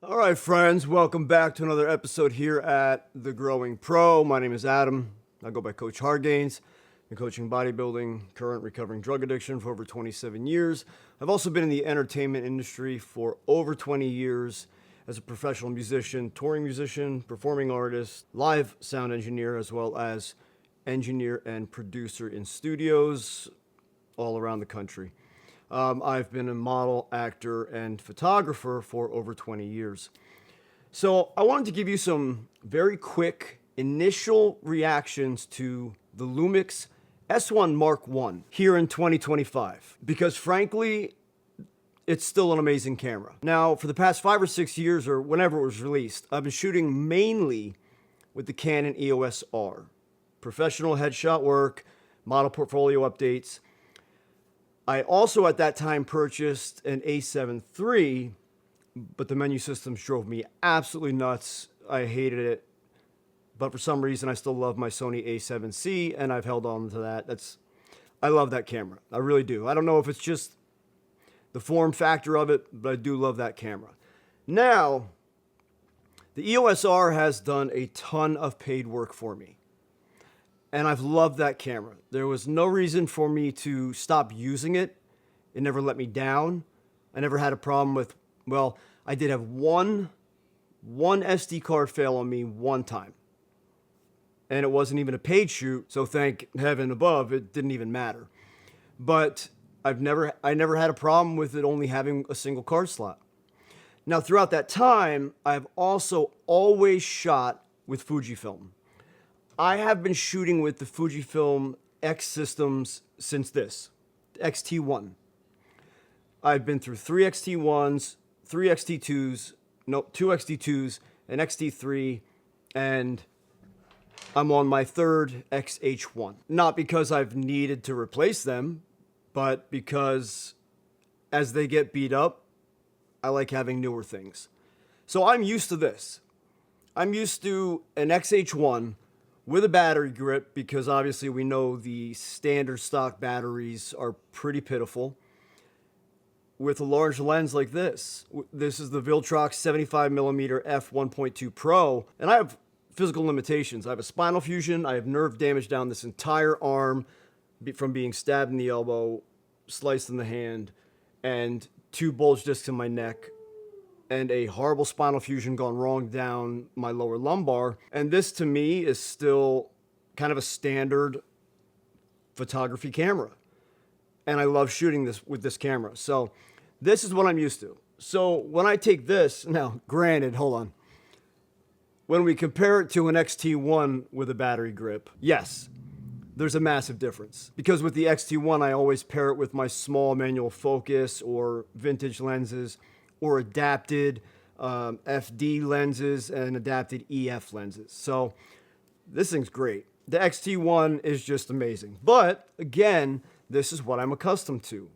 All right, friends, welcome back to another episode here at The Growing Pro. My name is Adam. I go by Coach Hardgains. Been coaching bodybuilding, current recovering drug addiction for over 27 years. I've also been in the entertainment industry for over 20 years as a professional musician, touring musician, performing artist, live sound engineer, as well as engineer and producer in studios all around the country. I've been a model, actor, and photographer for over 20 years. So I wanted to give you some very quick initial reactions to the LUMIX S1 Mark I here in 2025, because frankly, it's still an amazing camera. Now, for the past 5 or 6 years, or whenever it was released, I've been shooting mainly with the Canon EOS R. Professional headshot work, model portfolio updates. I also at that time purchased an A7 III, but the menu systems drove me absolutely nuts. I hated it, but for some reason I still love my Sony A7C, and I've held on to that. I love that camera. I really do. I don't know if it's just the form factor of it, but I do love that camera. Now, the EOS R has done a ton of paid work for me. And I've loved that camera. There was no reason for me to stop using it. It never let me down. I never had a problem with, well, I did have one SD card fail on me one time. And it wasn't even a paid shoot, so thank heaven above, it didn't even matter. But I never had a problem with it only having a single card slot. Now, throughout that time, I've also always shot with Fujifilm. I have been shooting with the Fujifilm X systems since this, XT1. I've been through 3 XT1s, 3 XT2s, no, 2 XT2s, an XT3, and I'm on my 3rd XH1. Not because I've needed to replace them, but because as they get beat up, I like having newer things. So I'm used to this. I'm used to an XH1 with a battery grip, because obviously we know the standard stock batteries are pretty pitiful. With a large lens like this. This is the Viltrox 75mm f1.2 Pro, and I have physical limitations. I have a spinal fusion, I have nerve damage down this entire arm from being stabbed in the elbow, sliced in the hand, and 2 bulge discs in my neck, and a horrible spinal fusion gone wrong down my lower lumbar. And this to me is still kind of a standard photography camera. And I love shooting this with this camera. So this is what I'm used to. So when I take this, now granted, hold on. When we compare it to an XT1 with a battery grip, yes, there's a massive difference. Because with the XT1, I always pair it with my small manual focus or vintage lenses, or adapted FD lenses and adapted EF lenses. So this thing's great. The XT1 is just amazing. But again, this is what I'm accustomed to.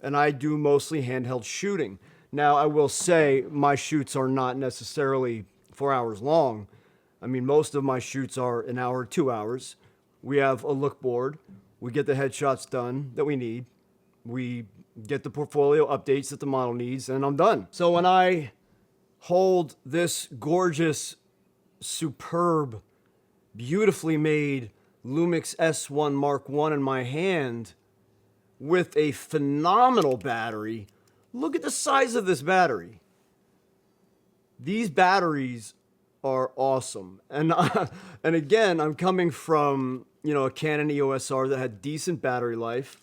And I do mostly handheld shooting. Now, I will say my shoots are not necessarily 4 hours long. I mean, most of my shoots are an hour, 2 hours. We have a look board. We get the headshots done that we need. We get the portfolio updates that the model needs, and I'm done. So when I hold this gorgeous, superb, beautifully made LUMIX S1 Mark I in my hand with a phenomenal battery, look at the size of this battery. These batteries are awesome. And and again, I'm coming from, a Canon EOS R that had decent battery life.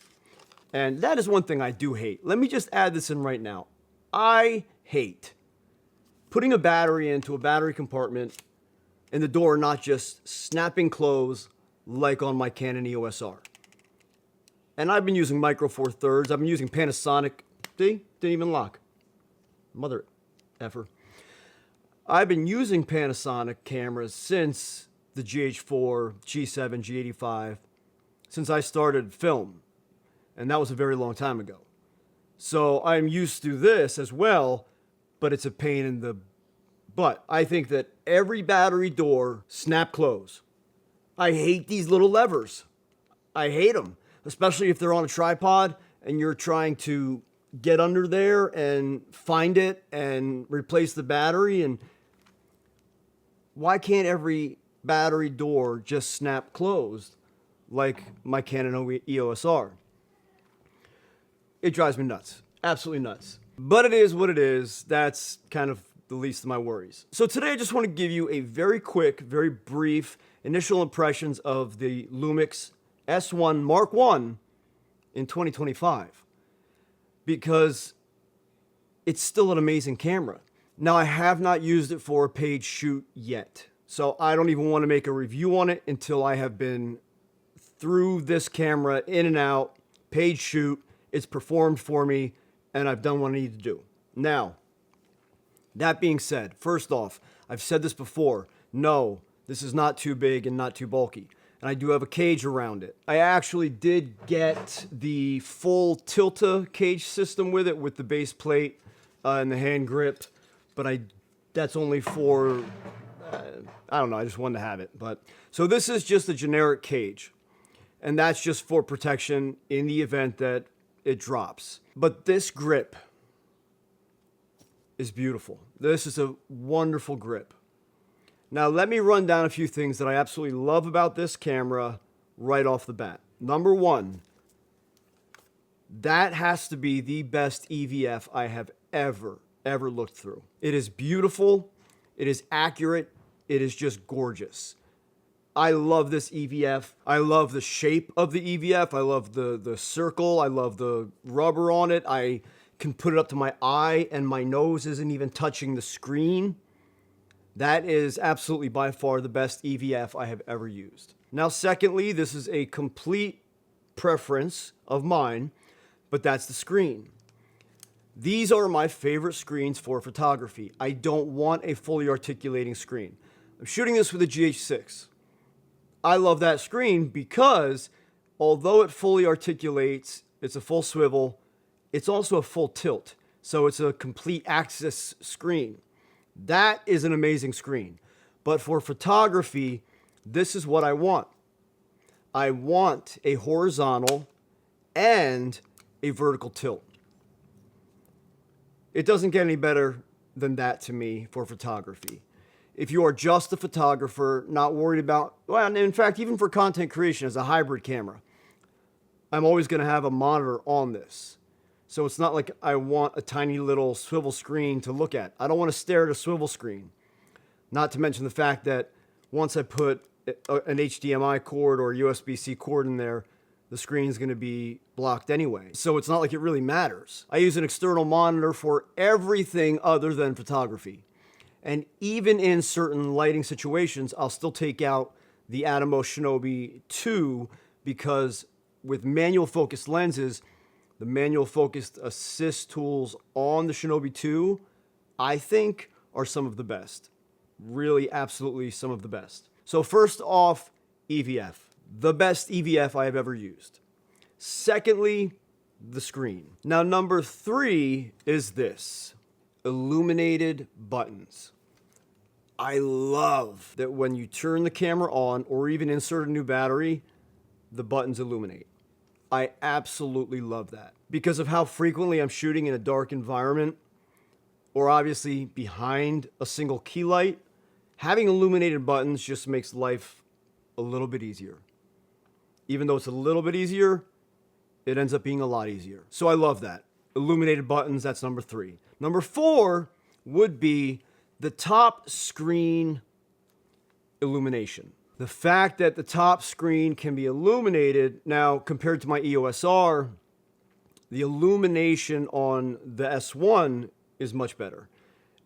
And that is one thing I do hate. Let me just add this in right now. I hate putting a battery into a battery compartment and the door not just snapping closed like on my Canon EOS R. And I've been using Micro Four Thirds. I've been using Panasonic. See? Didn't even lock. Mother effer. I've been using Panasonic cameras since the GH4, G7, G85, since I started film. And that was a very long time ago. So I'm used to this as well, but it's a pain in the butt. I think that every battery door snap close. I hate these little levers. I hate them, especially if they're on a tripod and you're trying to get under there and find it and replace the battery. And why can't every battery door just snap closed like my Canon EOS R? It drives me nuts. Absolutely nuts. But it is what it is. That's kind of the least of my worries. So today I just want to give you a very quick, very brief initial impressions of the LUMIX S1 Mark I in 2025, because it's still an amazing camera. Now, I have not used it for a paid shoot yet, so I don't even want to make a review on it until I have been through this camera, in and out, paid shoot, it's performed for me, and I've done what I need to do. Now, that being said, first off, I've said this before, no, this is not too big and not too bulky. And I do have a cage around it. I actually did get the full Tilta cage system with it, with the base plate and the hand grip, but that's only for, I don't know, I just wanted to have it. But so this is just a generic cage, and that's just for protection in the event that it drops. But this grip is beautiful. This is a wonderful grip. Now, let me run down a few things that I absolutely love about this camera right off the bat. Number one, that has to be the best EVF I have ever looked through. It is beautiful. It is accurate. It is just gorgeous. I love this EVF. I love the shape of the EVF. I love the circle. I love the rubber on it. I can put it up to my eye and my nose isn't even touching the screen. That is absolutely by far the best EVF I have ever used. Now, secondly, this is a complete preference of mine, but that's the screen. These are my favorite screens for photography. I don't want a fully articulating screen. I'm shooting this with a GH6. I love that screen because although it fully articulates, it's a full swivel, it's also a full tilt. So it's a complete axis screen. That is an amazing screen. But for photography, this is what I want. I want a horizontal and a vertical tilt. It doesn't get any better than that to me for photography. If you are just a photographer, not worried about, well, in fact, even for content creation as a hybrid camera, I'm always going to have a monitor on this. So it's not like I want a tiny little swivel screen to look at. I don't want to stare at a swivel screen. Not to mention the fact that once I put an HDMI cord or USB-C cord in there, the screen's going to be blocked anyway. So it's not like it really matters. I use an external monitor for everything other than photography. And even in certain lighting situations, I'll still take out the Atomos Shinobi 2 because with manual focused lenses, the manual focused assist tools on the Shinobi 2, I think, are some of the best. Really, absolutely some of the best. So first off, EVF. The best EVF I have ever used. Secondly, the screen. Now, number 3 is this. Illuminated buttons. I love that when you turn the camera on or even insert a new battery, the buttons illuminate. I absolutely love that because of how frequently I'm shooting in a dark environment or obviously behind a single key light. Having illuminated buttons just makes life a little bit easier. Even though it's a little bit easier, it ends up being a lot easier. So I love that. Illuminated buttons, that's number 3. Number 4 would be the top screen illumination. The fact that the top screen can be illuminated, now compared to my EOS R, the illumination on the S1 is much better.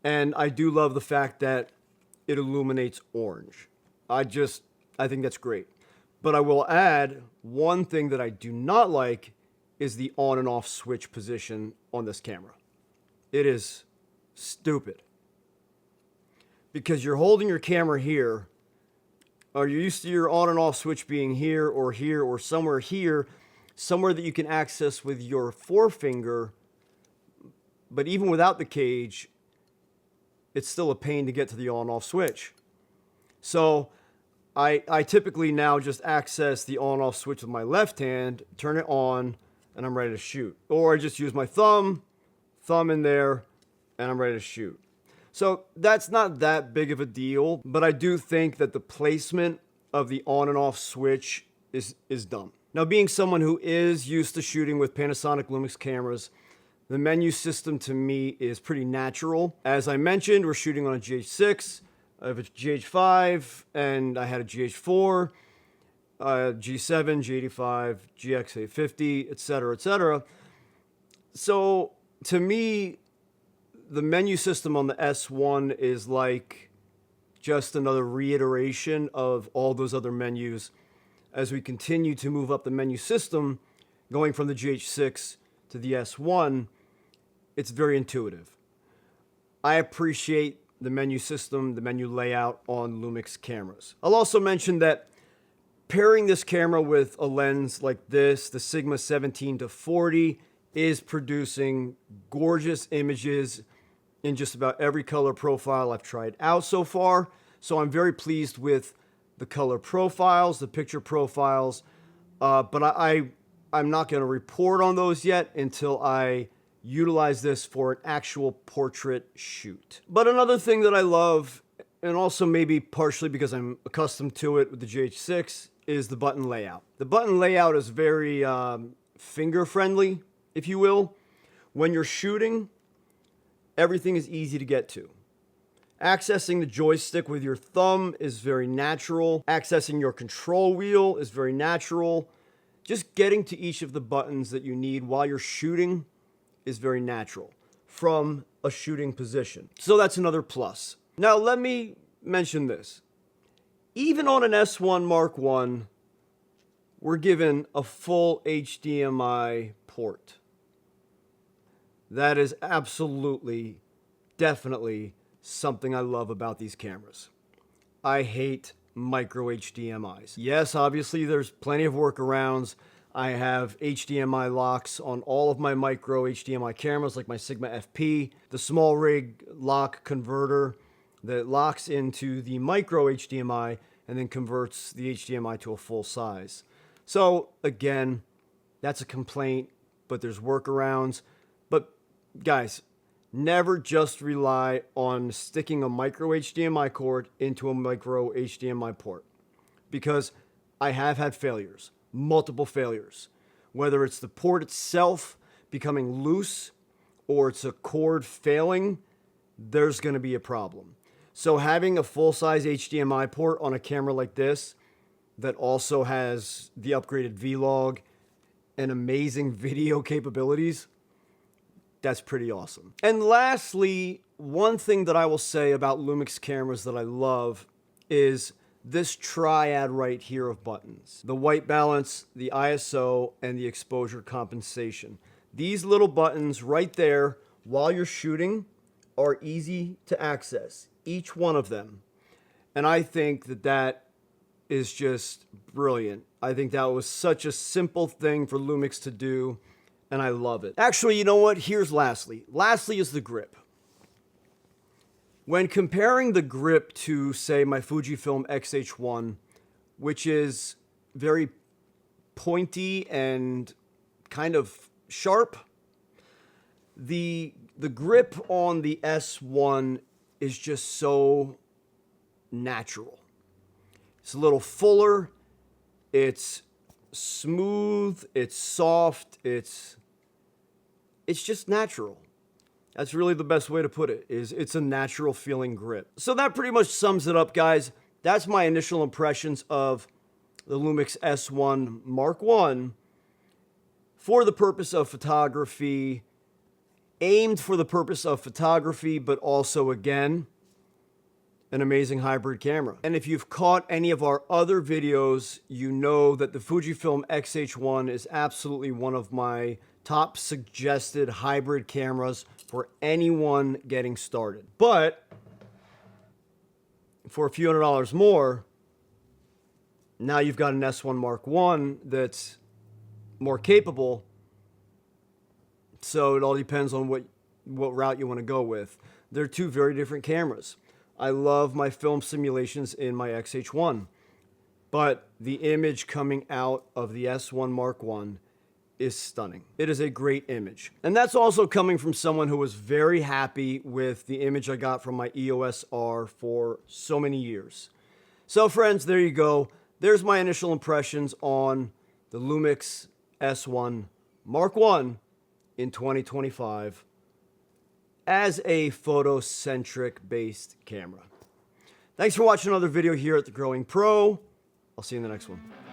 And I do love the fact that it illuminates orange. I think that's great. But I will add one thing that I do not like is the on and off switch position on this camera. It is stupid. Because you're holding your camera here, or you're used to your on and off switch being here or somewhere here, somewhere that you can access with your forefinger. But even without the cage, it's still a pain to get to the on off switch. So I typically now just access the on off switch with my left hand, turn it on, and I'm ready to shoot. Or I just use my thumb in there, and I'm ready to shoot. So that's not that big of a deal, but I do think that the placement of the on and off switch is dumb. Now, being someone who is used to shooting with Panasonic LUMIX cameras, the menu system to me is pretty natural. As I mentioned, we're shooting on a GH6, I have a GH5, and I had a GH4, G7, G85, GX850, etc., etc. So to me, the menu system on the S1 is like just another reiteration of all those other menus as we continue to move up the menu system, going from the GH6 to the S1. It's very intuitive. I appreciate the menu system, the menu layout on LUMIX cameras. I'll also mention that pairing this camera with a lens like this, the Sigma 17-40, is producing gorgeous images in just about every color profile I've tried out so far. So I'm very pleased with the color profiles, the picture profiles, but I'm not going to report on those yet until I utilize this for an actual portrait shoot. But another thing that I love, and also maybe partially because I'm accustomed to it with the GH6, is the button layout. The button layout is very finger friendly, if you will. When you're shooting, everything is easy to get to. Accessing the joystick with your thumb is very natural. Accessing your control wheel is very natural. Just getting to each of the buttons that you need while you're shooting is very natural from a shooting position. So that's another plus. Now let me mention this. Even on an S1 Mark I, we're given a full HDMI port. That is absolutely, definitely something I love about these cameras. I hate micro HDMIs. Yes, obviously there's plenty of workarounds. I have HDMI locks on all of my micro HDMI cameras, like my Sigma FP, the small rig lock converter that locks into the micro HDMI and then converts the HDMI to a full size. So again, that's a complaint, but there's workarounds. But guys, never just rely on sticking a micro HDMI cord into a micro HDMI port, because I have had failures, multiple failures, whether it's the port itself becoming loose or it's a cord failing, there's going to be a problem. So having a full-size HDMI port on a camera like this that also has the upgraded V-Log and amazing video capabilities, that's pretty awesome. And lastly, one thing that I will say about LUMIX cameras that I love is this triad right here of buttons. The white balance, the ISO, and the exposure compensation. These little buttons right there while you're shooting are easy to access, each one of them. And I think that that is just brilliant. I think that was such a simple thing for LUMIX to do, and I love it. Actually, you know what? Here's lastly. Lastly is the grip. When comparing the grip to, say, my Fujifilm X-H1, which is very pointy and kind of sharp, the grip on the S1 is just so natural. It's a little fuller, it's smooth, it's soft, it's just natural. That's really the best way to put it, is it's a natural feeling grip. So that pretty much sums it up, guys. That's my initial impressions of the LUMIX S1 Mark I for the purpose of photography, aimed for the purpose of photography, but also, again, an amazing hybrid camera. And if you've caught any of our other videos, you know that the Fujifilm X-H1 is absolutely one of my top suggested hybrid cameras for anyone getting started. But for a few $100s more, now you've got an S1 Mark I that's more capable. So it all depends on what route you want to go with. They're two very different cameras. I love my film simulations in my X-H1, but the image coming out of the S1 Mark I is stunning. It is a great image. And that's also coming from someone who was very happy with the image I got from my EOS R for so many years. So friends, there you go. There's my initial impressions on the LUMIX S1 Mark I in 2025 as a photocentric based camera. Thanks for watching another video here at The Growing Pro. I'll see you in the next one.